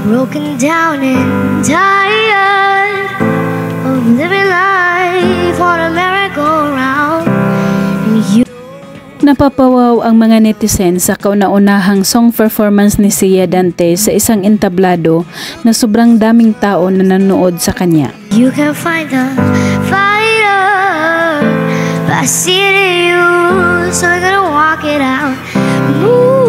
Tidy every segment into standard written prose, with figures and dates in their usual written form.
broken down and tired of living life on a merry-go-round. And you Napapawaw ang mga netizen sa kauna-unahang song performance ni Sia Dante sa isang entablado na sobrang daming tao na nanonood sa kanya. You can find the fire, but I see it in you, so I'm gonna walk it out. Ooh.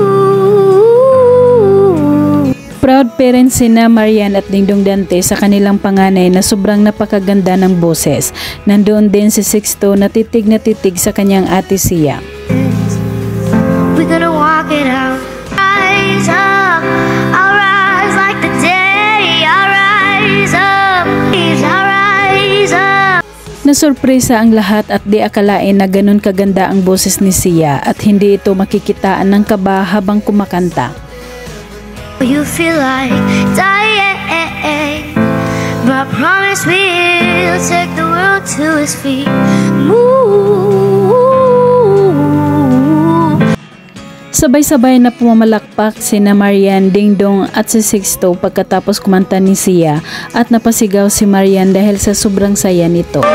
Proud parents sina Marian at Dingdong Dante sa kanilang panganay na sobrang napakaganda ng boses. Nandoon din si Sixto na titig sa kanyang ate Sia. We're gonna walk it out. Rise up, I'll rise like the day. I'll rise up, I'll rise up. Nasurpresa ang lahat at di akalain na ganun kaganda ang boses ni Sia at hindi ito makikitaan ng kaba habang kumakanta. You feel like dying, but I promise we'll take the world to its feet. Move. Sabay-sabay na pumamalakpak sina Marian, Dingdong at si Sixto pagkatapos kumanta ni Sia at napasigaw si Marian dahil sa sobrang saya nito.